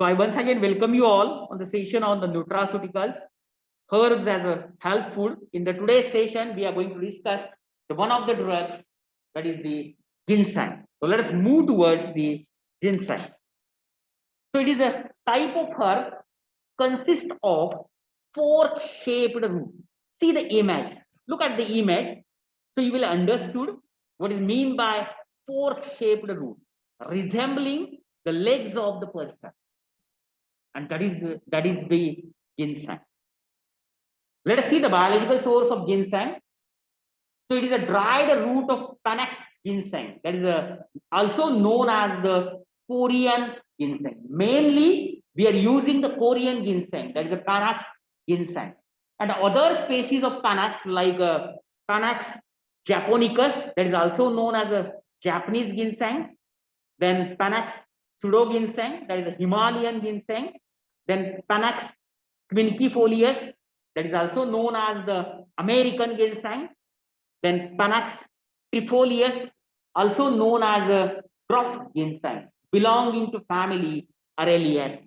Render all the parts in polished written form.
So I once again welcome you all on the session on the nutraceuticals, herbs as a health food. In the today's session, we are going to discuss the one of the drugs, that is the ginseng. So let us move towards the ginseng. So it is a type of herb consists of fork-shaped root. See the image. Look at the image. So you will understood what is mean by fork-shaped root, resembling the legs of the person, and that is the ginseng. Let us see the biological source of ginseng. So it is a dried root of Panax ginseng. That is also known as the Korean ginseng. Mainly, we are using the Korean ginseng. That is the Panax ginseng. And other species of Panax like Panax japonicus, that is also known as a Japanese ginseng. Then Panax pseudo ginseng, that is the Himalayan ginseng. Then Panax quinquefolius, that is also known as the American ginseng. Then Panax trifolius, also known as a dwarf ginseng, belonging to family Araliaceae.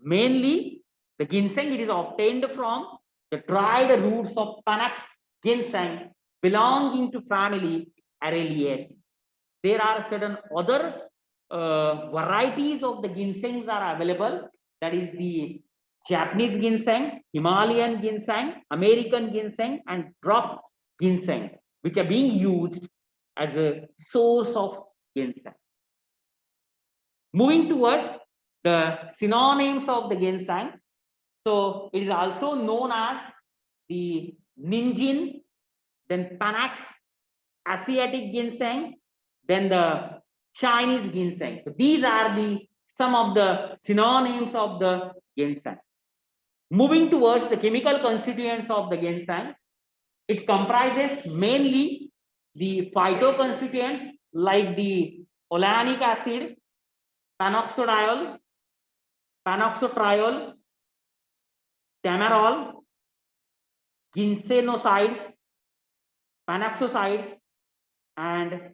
Mainly, the ginseng it is obtained from the dried roots of Panax ginseng belonging to family Araliaceae. There are certain other varieties of the ginsengs are available. That is the Japanese ginseng, Himalayan ginseng, American ginseng, and dwarf ginseng, which are being used as a source of ginseng. Moving towards the synonyms of the ginseng. So it is also known as the Ninjin, then Panax, Asiatic ginseng, then the Chinese ginseng. So these are some of the synonyms of the ginseng. Moving towards the chemical constituents of the ginseng, it comprises mainly the phytoconstituents like the olanic acid, panoxodiol, panoxotriol, tamarol, ginsenosides, panaxosides, and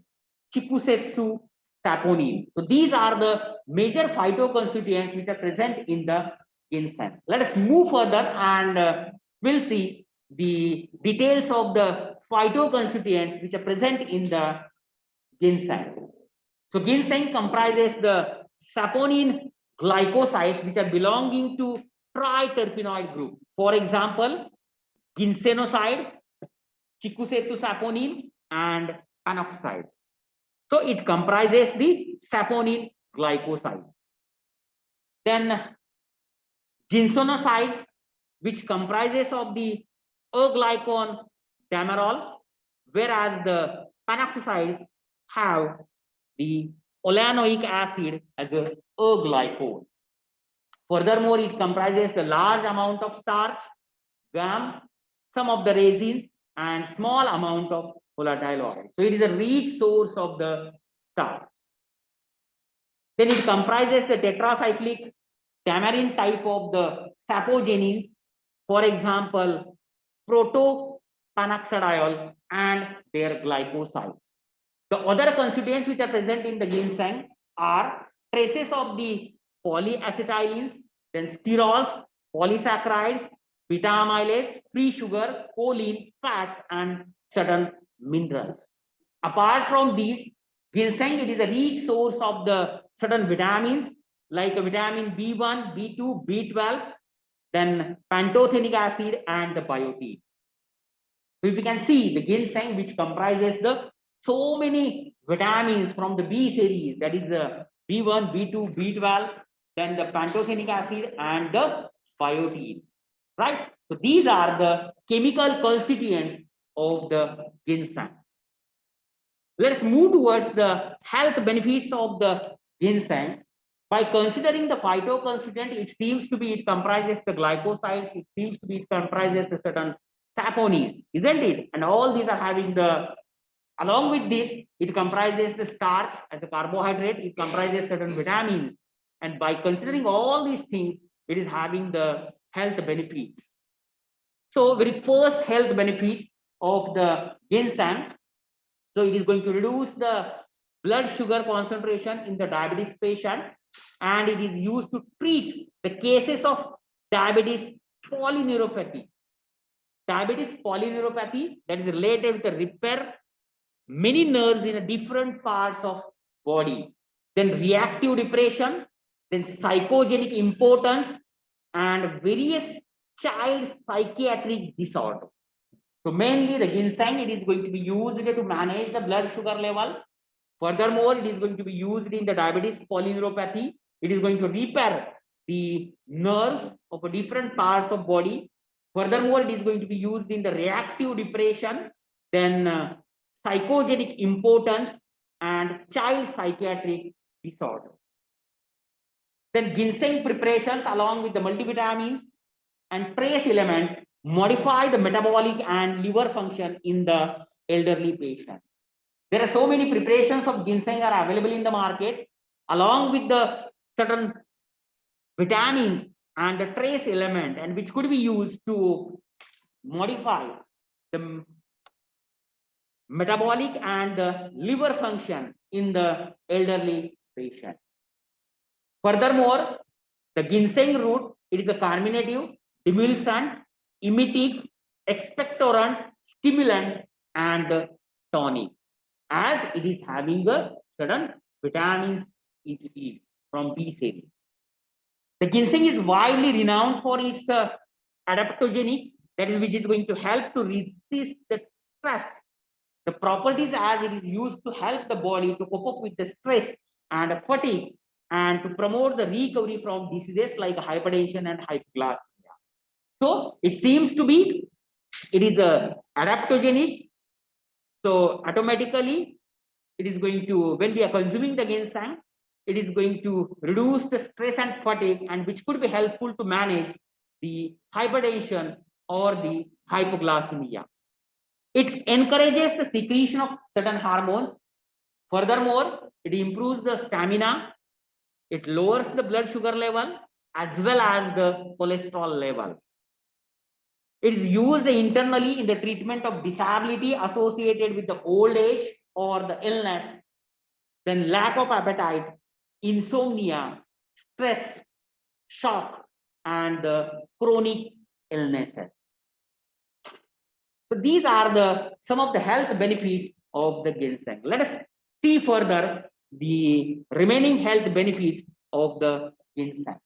chikusetsu saponin. So these are the major phytoconstituents which are present in the ginseng. Let us move further and we'll see the details of the phytoconstituents which are present in the ginseng. So ginseng comprises the saponin glycosides which are belonging to triterpenoid group. For example, ginsenoside, chikusetsu saponin, and panoxides. So it comprises the saponin glycosides. Then ginsenosides, which comprises of the aglycone tamarol, whereas the panoxides have the olanoic acid as a aglycone. Furthermore, it comprises the large amount of starch, gum, some of the resins, and small amount of volatile oil. So it is a rich source of the starch. Then it comprises the tetracyclic tamarin type of the sapogenins, for example, protopanoxadiol and their glycosides. The other constituents which are present in the ginseng are traces of the polyacetylines, then sterols, polysaccharides, beta amylases, free sugar, choline, fats, and certain minerals. Apart from these, ginseng it is a rich source of the certain vitamins like vitamin B1, B2, B12, then pantothenic acid and the biotin. So if you can see the ginseng which comprises the so many vitamins from the B series, that is the B1, B2, B12, then the pantothenic acid and the biotin, right? So these are the chemical constituents of the ginseng. Let us move towards the health benefits of the ginseng. By considering the phytoconstituent, it seems to be it comprises the glycosides, it seems to be it comprises the certain saponin, isn't it? And all these are having the, along with this, it comprises the starch as a carbohydrate, it comprises certain vitamins. And by considering all these things, it is having the health benefits. So very first health benefit of the ginseng, so it is going to reduce the blood sugar concentration in the diabetes patient, and it is used to treat the cases of diabetes polyneuropathy. Diabetes polyneuropathy, that is related with the repair many nerves in different parts of body, then reactive depression, then psychogenic impotence, and various child psychiatric disorders. So mainly the ginseng, it is going to be used to manage the blood sugar level. Furthermore, it is going to be used in the diabetes polyneuropathy. It is going to repair the nerves of different parts of body. Furthermore, it is going to be used in the reactive depression, then psychogenic impotence, and child psychiatric disorder. Then ginseng preparations along with the multivitamins and trace element modify the metabolic and liver function in the elderly patient. There are so many preparations of ginseng are available in the market along with the certain vitamins and the trace element, and which could be used to modify the metabolic and the liver function in the elderly patient. Furthermore, the ginseng root, it is a carminative, demulcent, emetic, expectorant, stimulant, and tonic, as it is having a certain vitamins E from B series. The ginseng is widely renowned for its adaptogenic, that is, which is going to help to resist the stress. The properties as it is used to help the body to cope up with the stress and fatigue and to promote the recovery from diseases like hypertension and hypoglycemia. So it seems to be, it is adaptogenic. So automatically it is going to, when we are consuming the ginseng, it is going to reduce the stress and fatigue, and which could be helpful to manage the hypertension or the hypoglycemia. It encourages the secretion of certain hormones. Furthermore, it improves the stamina. It lowers the blood sugar level as well as the cholesterol level. It is used internally in the treatment of disability associated with the old age or the illness, then lack of appetite, insomnia, stress, shock, and chronic illnesses. So these are the some of the health benefits of the ginseng. Let us see further the remaining health benefits of the ginseng.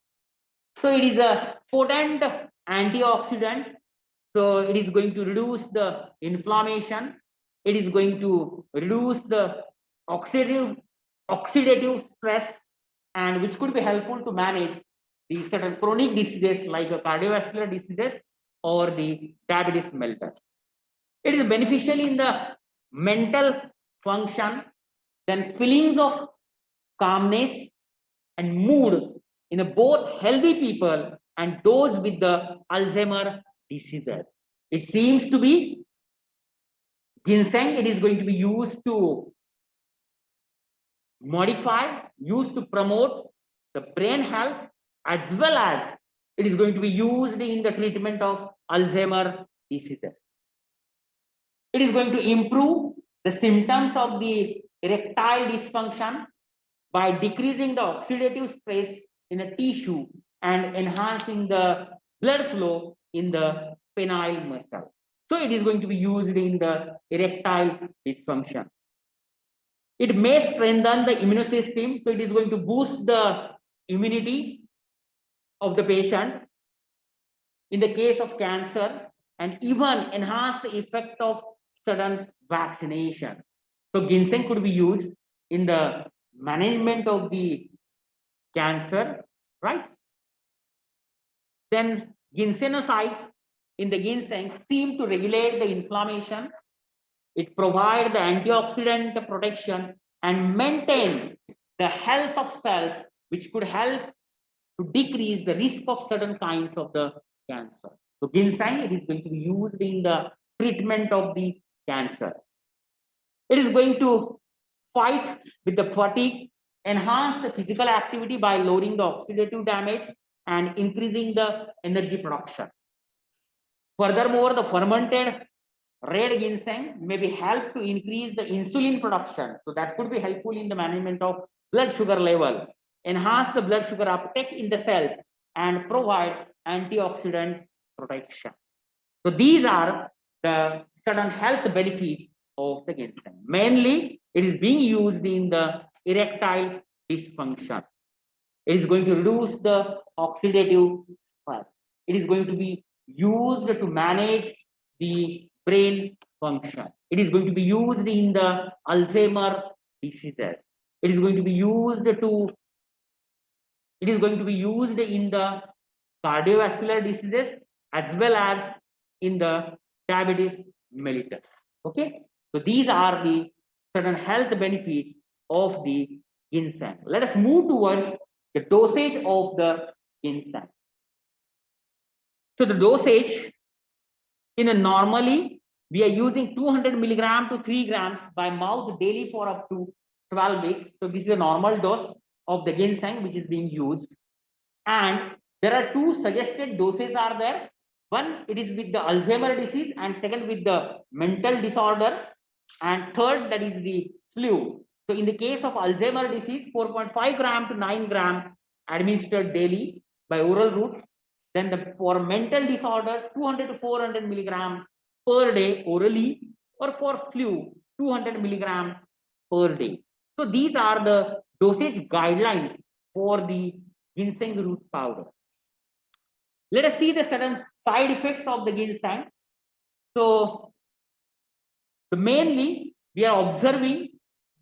So it is a potent antioxidant. So it is going to reduce the inflammation. It is going to reduce the oxidative stress, and which could be helpful to manage the certain chronic diseases like cardiovascular diseases or the diabetes mellitus. It is beneficial in the mental function, then feelings of calmness and mood in both healthy people and those with the Alzheimer diseases. It seems to be ginseng, it is going to be used to modify, used to promote the brain health, as well as it is going to be used in the treatment of Alzheimer diseases. It is going to improve the symptoms of the erectile dysfunction by decreasing the oxidative stress in a tissue and enhancing the blood flow in the penile muscle. So it is going to be used in the erectile dysfunction. It may strengthen the immune system, so it is going to boost the immunity of the patient in the case of cancer, and even enhance the effect of certain vaccination. So ginseng could be used in the management of the cancer, right? Then ginsenosides in the ginseng seem to regulate the inflammation. It provides the antioxidant protection and maintain the health of cells, which could help to decrease the risk of certain kinds of the cancer. So ginseng, it is going to be used in the treatment of the cancer. It is going to fight with the fatigue, enhance the physical activity by lowering the oxidative damage and increasing the energy production. Furthermore, the fermented red ginseng may be help to increase the insulin production. So that could be helpful in the management of blood sugar level, enhance the blood sugar uptake in the cells, and provide antioxidant protection. So these are the certain health benefits of the ginseng. Mainly, it is being used in the erectile dysfunction. It is going to reduce the oxidative stress. It is going to be used to manage the brain function. It is going to be used in the Alzheimer diseases. It is going to be used in the cardiovascular diseases as well as in the diabetes mellitus. Okay, so these are the certain health benefits of the ginseng. Let us move towards the dosage of the ginseng. So the dosage in a normally we are using 200 milligram to 3 grams by mouth daily for up to 12 weeks. So this is the normal dose of the ginseng which is being used. And there are two suggested doses are there. One, it is with the Alzheimer disease, and second with the mental disorder, and third, that is the flu. So in the case of Alzheimer disease, 4.5 gram to 9 gram administered daily by oral route. Then for mental disorder, 200 to 400 milligram per day orally, or for flu, 200 milligram per day. So these are the dosage guidelines for the ginseng root powder. Let us see the certain side effects of the ginseng. So mainly we are observing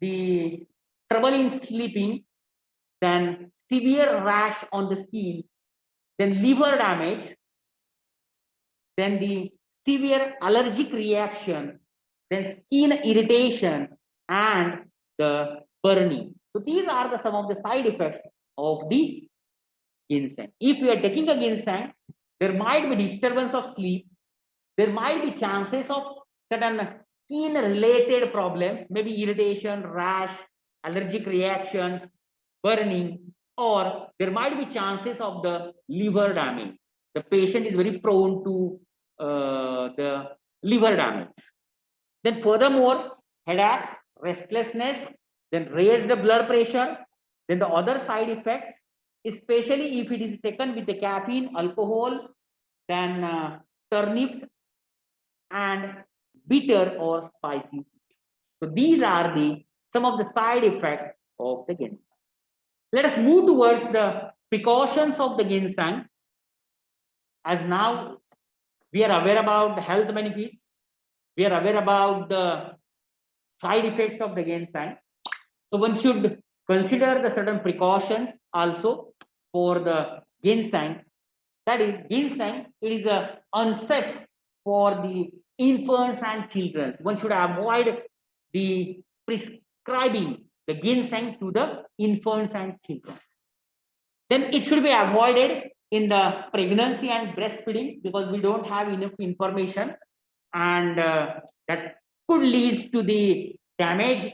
the trouble in sleeping, then severe rash on the skin, then liver damage, then the severe allergic reaction, then skin irritation, and the burning. So these are some of the side effects of the ginseng. If you are taking a ginseng, there might be disturbance of sleep, there might be chances of certain skin related problems, maybe irritation, rash, allergic reaction, burning, or there might be chances of the liver damage. The patient is very prone to the liver damage. Then furthermore, headache, restlessness, then raised blood pressure, then the other side effects, especially if it is taken with the caffeine, alcohol, then turnips and bitter or spicy. So these are some of the side effects of the ginseng. Let us move towards the precautions of the ginseng. As now we are aware about the health benefits, we are aware about the side effects of the ginseng. So one should consider the certain precautions also for the ginseng. That is, ginseng, it is unsafe for the infants and children. One should avoid the prescribing the ginseng to the infants and children. Then it should be avoided in the pregnancy and breastfeeding because we don't have enough information, and that could lead to the damage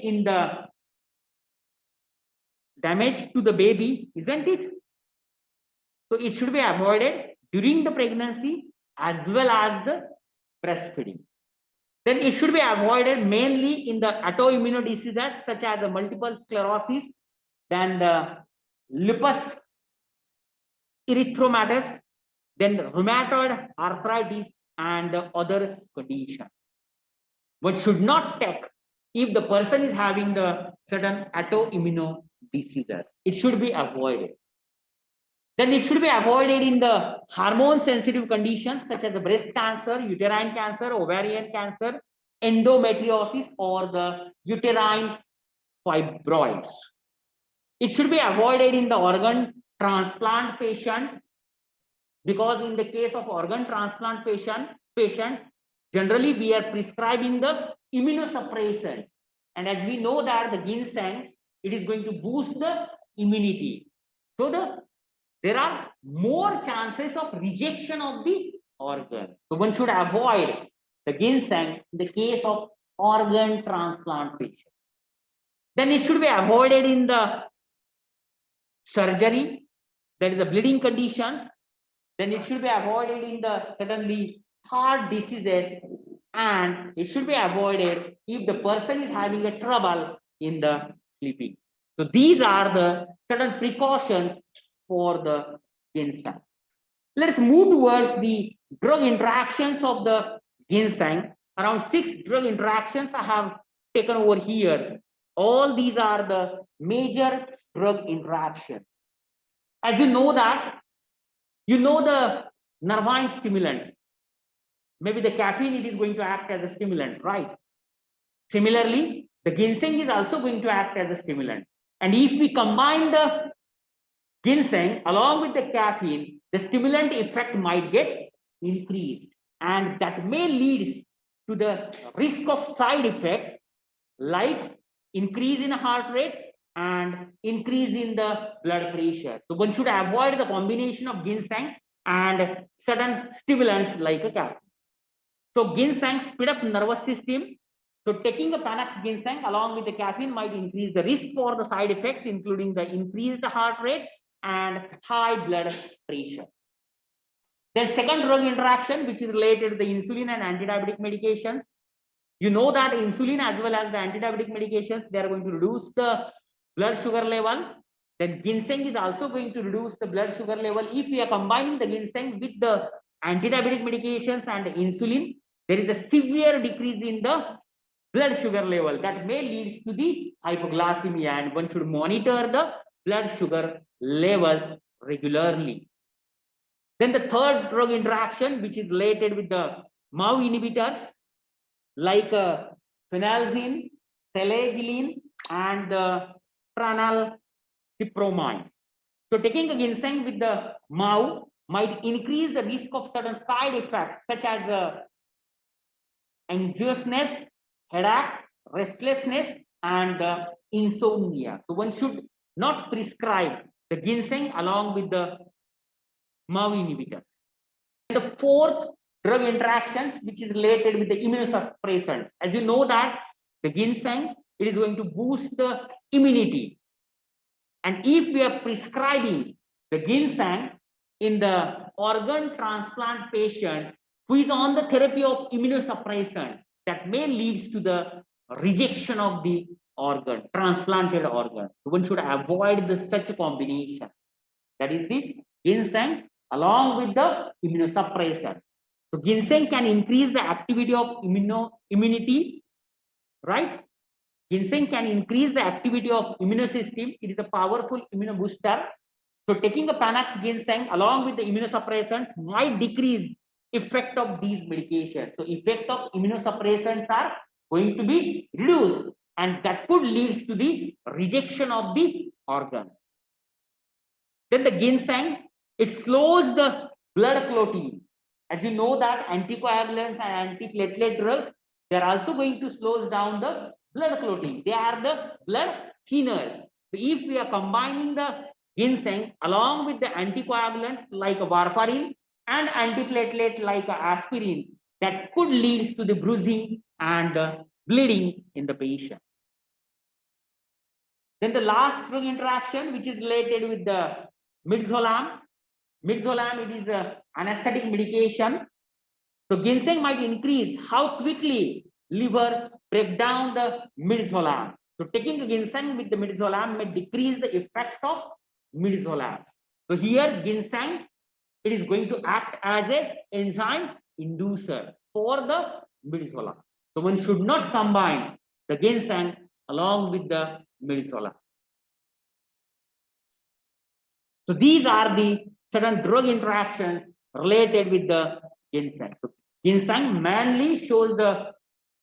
to the baby, isn't it? So it should be avoided during the pregnancy as well as the breastfeeding. Then it should be avoided mainly in the autoimmune diseases such as the multiple sclerosis, then the lupus erythematosus, then rheumatoid arthritis, and the other conditions. One should not take if the person is having the certain autoimmune diseases. It should be avoided. Then it should be avoided in the hormone sensitive conditions such as the breast cancer, uterine cancer, ovarian cancer, endometriosis, or the uterine fibroids. It should be avoided in the organ transplant patient because in the case of organ transplant patients, generally we are prescribing the immunosuppressant. And as we know that the ginseng, it is going to boost the immunity. So there are more chances of rejection of the organ. So one should avoid the ginseng in the case of organ transplant patients. Then it should be avoided in the surgery, that is the bleeding conditions. Then it should be avoided in the suddenly heart diseases and it should be avoided if the person is having a trouble in the sleeping. So these are the certain precautions for the ginseng. Let's move towards the drug interactions of the ginseng. Around 6 drug interactions I have taken over here. All these are the major drug interactions. As you know the nervine stimulant. Maybe the caffeine, it is going to act as a stimulant, right? Similarly, the ginseng is also going to act as a stimulant. And if we combine the ginseng along with the caffeine, the stimulant effect might get increased. And that may lead to the risk of side effects like increase in heart rate and increase in the blood pressure. So one should avoid the combination of ginseng and certain stimulants like a caffeine. So ginseng speed up nervous system. So taking a Panax ginseng along with the caffeine might increase the risk for the side effects, including the increased heart rate and high blood pressure. Then second drug interaction, which is related to the insulin and anti-diabetic medications. You know that insulin as well as the anti-diabetic medications, they are going to reduce the blood sugar level. Then ginseng is also going to reduce the blood sugar level. If we are combining the ginseng with the anti-diabetic medications and the insulin, there is a severe decrease in the blood sugar level that may lead to the hypoglycemia, and one should monitor the blood sugar levels regularly. Then the third drug interaction, which is related with the MAO inhibitors like phenelzine, selegiline, and tranalcipromide. So taking a ginseng with the MAO might increase the risk of certain side effects such as anxiousness, headache, restlessness, and insomnia. So one should not prescribe the ginseng along with the MAO inhibitors. And the fourth drug interactions, which is related with the immunosuppressants. As you know that the ginseng, it is going to boost the immunity. And if we are prescribing the ginseng in the organ transplant patient who is on the therapy of immunosuppressants, that may lead to the rejection of the organ, transplanted organ. So one should avoid such a combination. That is the ginseng along with the immunosuppressant. So ginseng can increase the activity of immunity, right? Ginseng can increase the activity of immune system. It is a powerful immunobooster. So taking a Panax ginseng along with the immunosuppressants might decrease effect of these medications. So effect of immunosuppressants are going to be reduced, and that could lead to the rejection of the organs. Then the ginseng, it slows the blood clotting. As you know that anticoagulants and antiplatelet drugs, they are also going to slow down the blood clotting. They are the blood thinners. So if we are combining the ginseng along with the anticoagulants like warfarin and antiplatelet like aspirin, that could lead to the bruising and bleeding in the patient. Then the last drug interaction, which is related with the midazolam. Midazolam, it is an anesthetic medication. So ginseng might increase how quickly liver break down the midazolam. So taking the ginseng with the midazolam may decrease the effects of midazolam. So here ginseng, it is going to act as an enzyme inducer for the midazolam. So one should not combine the ginseng along with the midazolam. So these are the certain drug interactions related with the ginseng. So ginseng mainly shows the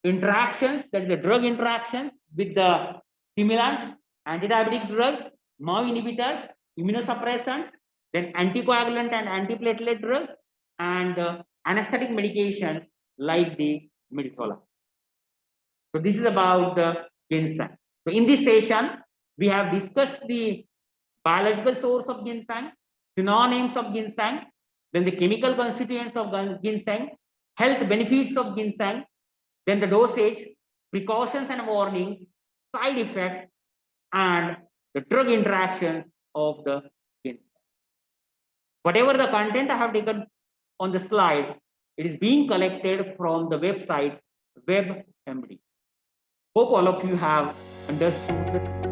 interactions, that is the drug interactions with the stimulants, anti-diabetic drugs, MAO inhibitors, immunosuppressants, then anticoagulant and antiplatelet drugs, and anesthetic medications like the midazolam. So this is about the ginseng. So in this session, we have discussed the biological source of ginseng, synonyms of ginseng, then the chemical constituents of ginseng, health benefits of ginseng, then the dosage, precautions and warnings, side effects, and the drug interactions of the ginseng. Whatever the content I have taken on the slide, it is being collected from the website WebMD. Hope all of you have understood